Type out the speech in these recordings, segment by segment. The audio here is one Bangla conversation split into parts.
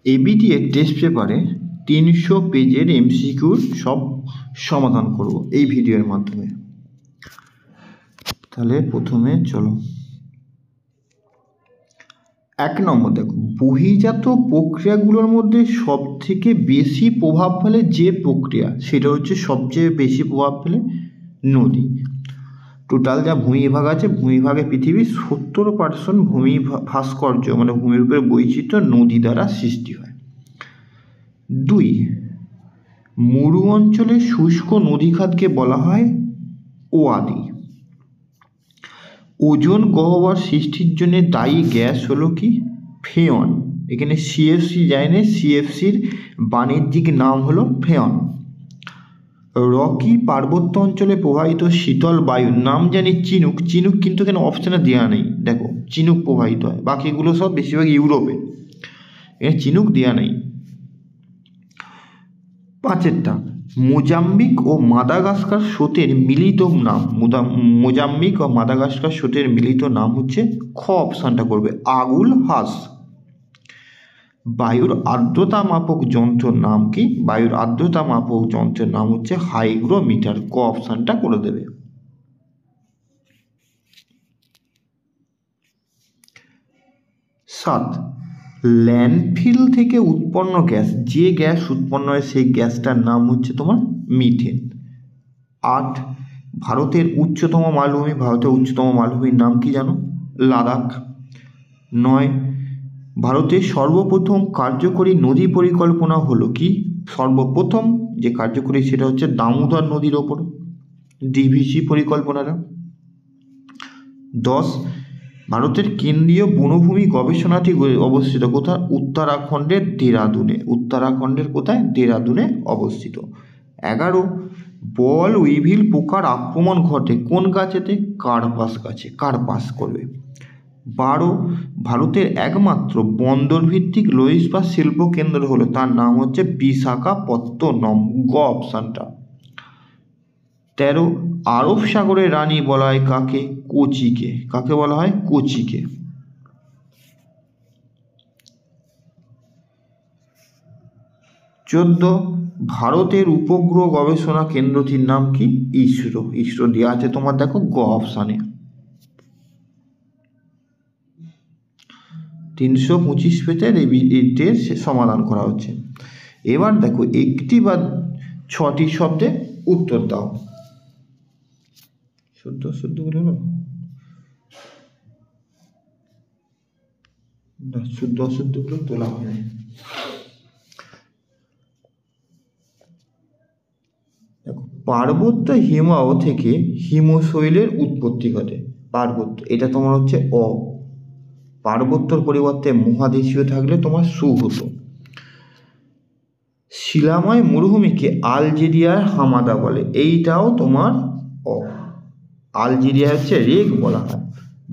এবিটি এর টেস্ট পেপারে 300 পেজের এমসিকিউর সব সমাধান করব এই ভিডিওর মাধ্যমে। তাহলে প্রথমে চলো 1 নম্বর দেখো, বহির্জাত প্রক্রিয়াগুলোর মধ্যে সবথেকে বেশি প্রভাব ফেলে যে প্রক্রিয়া, সেটা হচ্ছে সবচেয়ে বেশি প্রভাব ফেলে নদী। টোটাল যা ভূমিভাগ আছে, ভূমিভাগে পৃথিবীর 70% ভূমি ভাস্কর্য মানে ভূমির উপরে বৈচিত্র্য নদী দ্বারা সৃষ্টি হয়। 2, মরু অঞ্চলে শুষ্ক নদীখাতকে বলা হয় ওয়াদি। ওজোন গহ্বর সৃষ্টির জন্য দায়ী গ্যাস হলো কি? ফেয়ন। এখানে সিএফসি যায় না, সিএফসির বাণিজ্যিক নাম হলো ফেয়ন। রকি পার্বত্য অঞ্চলে প্রবাহিত শীতল বায়ুর নাম জানি চিনুক। চিনুক কিন্তু এখানে অপশানে দেওয়া নেই, দেখো চিনুক প্রবাহিত হয়, বাকিগুলো সব বেশিরভাগ ইউরোপে, এখানে চিনুক দেওয়া নেই। 5টা, মোজাম্বিক ও মাদাগাস্কার স্রোতের মিলিত নাম, মোজাম্বিক ও মাদাগাস্কার স্রোতের মিলিত নাম হচ্ছে, খ অপশানটা করবে আগুল হাস। বায়ুর আর্দ্রতা মাপক যন্ত্রের নাম কি? বায়ুর আর্দ্রতা মাপক যন্ত্রের নাম হচ্ছে হাইগ্রোমিটার, ক অপশানটা করে দেবে। 7, ল্যান্ডফিল থেকে উৎপন্ন গ্যাস, যে গ্যাস উৎপন্ন হয় সেই গ্যাসটার নাম হচ্ছে তোমার মিথেন। 8, ভারতের উচ্চতম মালভূমির নাম কি জানো? লাদাখ। 9, ভারতের সর্বপ্রথম কার্যকরী নদী পরিকল্পনা হলো কি? সর্বপ্রথম যে কার্যকরী সেটা হচ্ছে দামোদর নদীর ওপর ডিভিসি পরিকল্পনাটা। 10, ভারতের কেন্দ্রীয় বনভূমি গবেষণাটি অবস্থিত কোথায়? উত্তরাখণ্ডের দেরাদুনে। উত্তরাখণ্ডের কোথায়? দেরাদুনে অবস্থিত। 11, বল উইভিল পোকার আক্রমণ ঘটে কোন গাছেতে? কার্পাস গাছে, কার্পাস করবে। 12, ভারতের একমাত্র বন্দর ভিত্তিক লৌহ ইস্পাত শিল্প কেন্দ্র হলো, তার নাম হচ্ছে বিশাখাপত্তনম, গ অপশানটা। 13, আরব সাগরের রানী বলা হয় কাকে? কোচিকে। কাকে বলা হয়? কোচিকে। 14, ভারতের উপগ্রহ গবেষণা কেন্দ্রটির নাম কি? ইসরো। ইসরো দেওয়া আছে তোমার দেখো গ অপশানে। 325 পেজের এর সমাধান করা হচ্ছে। এবার দেখো 1টি বা 6টি শব্দে উত্তর দাও। শুদ্ধগুলো হলো না, শুদ্ধ অশুদ্ধগুলো তোলা হয়নি। দেখো, পার্বত্য হিমবাহ থেকে হিমশৈলের উৎপত্তি ঘটে। পার্বত্য, এটা তোমার হচ্ছে অ। পার্বত্যর পরিবর্তে মহাদেশীয় থাকলে তোমার সু হতো। শিলাময় মরুভূমিকে আলজেরিয়ার হামাদা বলে, এইটাও তোমার অ। আলজেরিয়া হচ্ছে রেগ বলা হয়।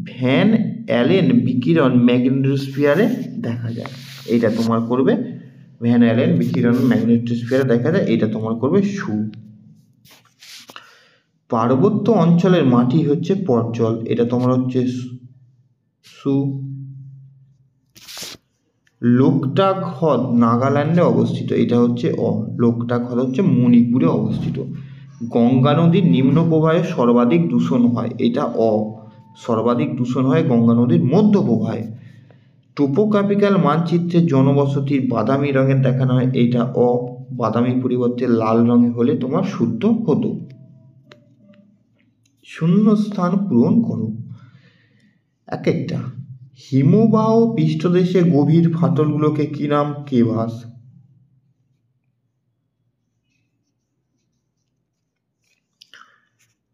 ভ্যান অ্যালেন বিকিরণ ম্যাগনেটোস্ফিয়ারে দেখা যায়, এইটা তোমার করবে ভ্যান অ্যালেন বিকিরণ ম্যাগনেটোস্ফিয়ারে দেখা যায়, এইটা তোমার করবে সু। পার্বত্য অঞ্চলের মাটি হচ্ছে পর্জল, এটা তোমার হচ্ছে সু। লোকটাক হ্রদ নাগাল্যান্ডে অবস্থিত, এটা হচ্ছে অ। লোকটাক হ্রদ হচ্ছে মণিপুরে অবস্থিত। গঙ্গা নদীর নিম্ন প্রবাহে সর্বাধিক দূষণ হয়, এটা অ। সর্বাধিক দূষণ হয় গঙ্গা নদীর মধ্য প্রবাহে। টোপোগ্রাফিক্যাল মানচিত্রে জনবসতির বাদামি রঙের দেখানো হয়, এটা অ। বাদামি পরিবর্তে লাল রঙে হলে তোমার শুদ্ধ হতো। শূন্য স্থান পূরণ করো। এক একটা, হিমবাহ পৃষ্ঠদেশে গভীর ফাটলগুলোকে কি নাম? কেভাস।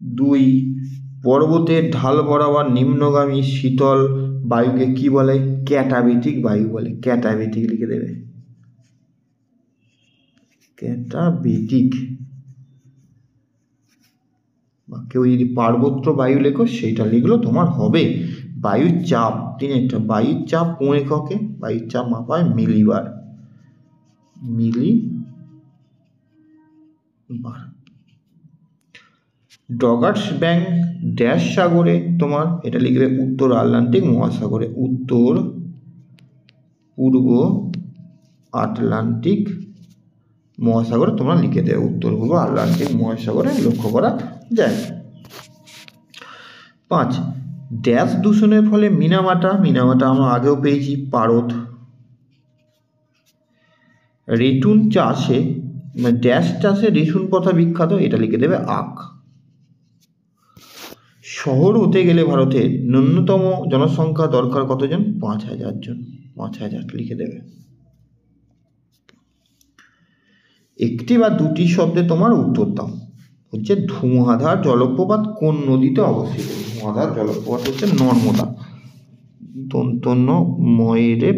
2, পর্বতের ঢাল বরাবর নিম্নগামী শীতল বায়ুকে কি বলে? ক্যাটাবেটিক বায়ু বলে। ক্যাটাবেটিক লিখে দেবে, ক্যাটাবেটিক। বা কেউ যদি পার্বত্য বায়ু লেখো সেইটা লিখলেও তোমার হবে। বায়ুর চাপ, 3টা, বায়ুর চাপ কোন এককে? বায়ুর চাপ মাপা হয় মিলিবার। মিলিবার। ডগার্স ব্যাংক ড্যাশ সাগরে তোমার, এটা লিখবে উত্তর আটলান্টিক মহাসাগরে, উত্তর পূর্ব আটলান্টিক মহাসাগরে তোমরা লিখে দেবে, উত্তর পূর্ব আটলান্টিক মহাসাগরে লক্ষ্য করা যায়। 5 ড্যাশ দূষণের ফলে মিনামাটা আমরা আগেও পেয়েছি পারদ। রেটুন চাষে ড্যাশ চাষে রেশম কথা বিখ্যাত, এটা লিখে দেবে আখ। শহর হতে গেলে ভারতের ন্যূনতম জনসংখ্যা দরকার কতজন? 5,000 জন, 5,000 লিখে দেবে। একটি বা দুটি শব্দে তোমার উত্তর দাও। হচ্ছে ধুঁয়াধার জলপ্রপাত কোন নদীতে অবস্থিত? ধুঁয়াধার জলপ্রপাত হচ্ছে নর্মদা। দন্তন্য ময়ূরে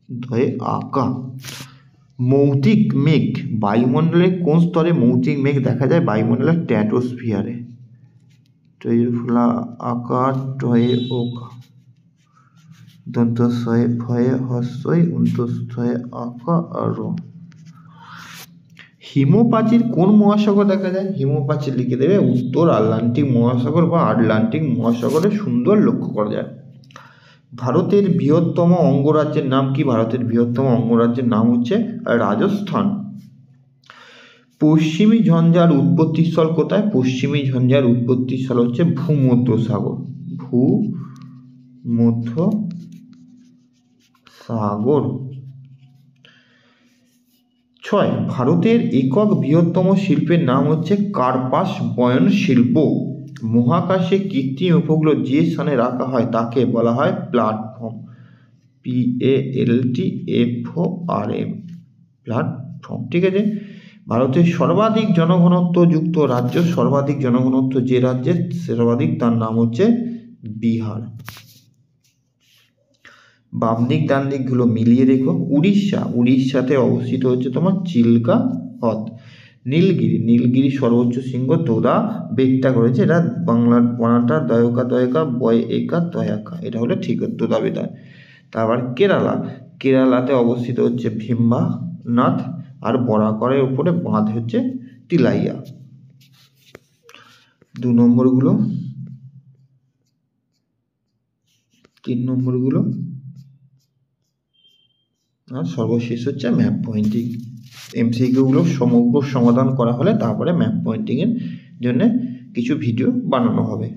ধয়ে আঁকা। মৌতিক মেঘ বায়ুমণ্ডলের কোন স্তরে মৌতিক মেঘ দেখা যায়? বায়ুমণ্ডলের স্ট্র্যাটোস্ফিয়ারে। টয়ফলা আকার টয়ে ওকা দন্তস্বয়ে ভয়ে হস্যই অন্তস্থয়ে আকা আর। হিমপ্রাচীর কোন মহাসাগর দেখা যায়? হিমপ্রাচীর লিখে দেবে উত্তর আটলান্টিক মহাসাগর বা আটলান্টিক মহাসাগরে সুন্দর লক্ষ্য করা যায়। ভারতের বৃহত্তম অঙ্গরাজ্যের নাম কি? ভারতের বৃহত্তম অঙ্গরাজ্যের নাম হচ্ছে রাজস্থান। পশ্চিমী ঝঞ্ঝার উৎপত্তিস্থল কোথায়? পশ্চিমী ঝঞ্ঝার উৎপত্তিস্থল হচ্ছে ভূমধ্যসাগর। ভূমধ্যসাগর। 6 ভারতের একক বৃহত্তম শিল্পের নাম হচ্ছে কার্পাস বয়ন শিল্প। মহাকাশে কৃত্রিম উপগ্রহ যে স্থানে রাখা হয় তাকে বলা হয় প্ল্যাটফর্ম। PLATFORM platform. ঠিক আছে। ভারতের সর্বাধিক জনঘনত্ব যুক্ত রাজ্য, সর্বাধিক জনঘনত্ব যে রাজ্যের সর্বাধিক তার নাম হচ্ছে বিহার। বাম দিক ডান দিকগুলো মিলিয়ে দেখো। উড়িষ্যাতে অবস্থিত হচ্ছে তোমার চিল্কা হ্রদ। নীলগিরি সর্বোচ্চ শৃঙ্গ তোদা বেগটা করেছে, এটা বাংলার বানানটা দয়কা বয় একা তয়াকা, এটা হলো ঠিক তোদা বেদায়। তারপর কেরালাতে অবস্থিত হচ্ছে ভীমবানাথ, আর বরাকরের উপরে বাঁধ হচ্ছে তিলাইয়া। 2 নম্বরগুলো 3 নম্বরগুলো আর সর্বশেষ হচ্ছে ম্যাপ পয়েন্টিং। এমসিকিউগুলো সমগ্র সমাধান করা হলে তারপরে ম্যাপ পয়েন্টিংয়ের জন্য কিছু ভিডিও বানানো হবে।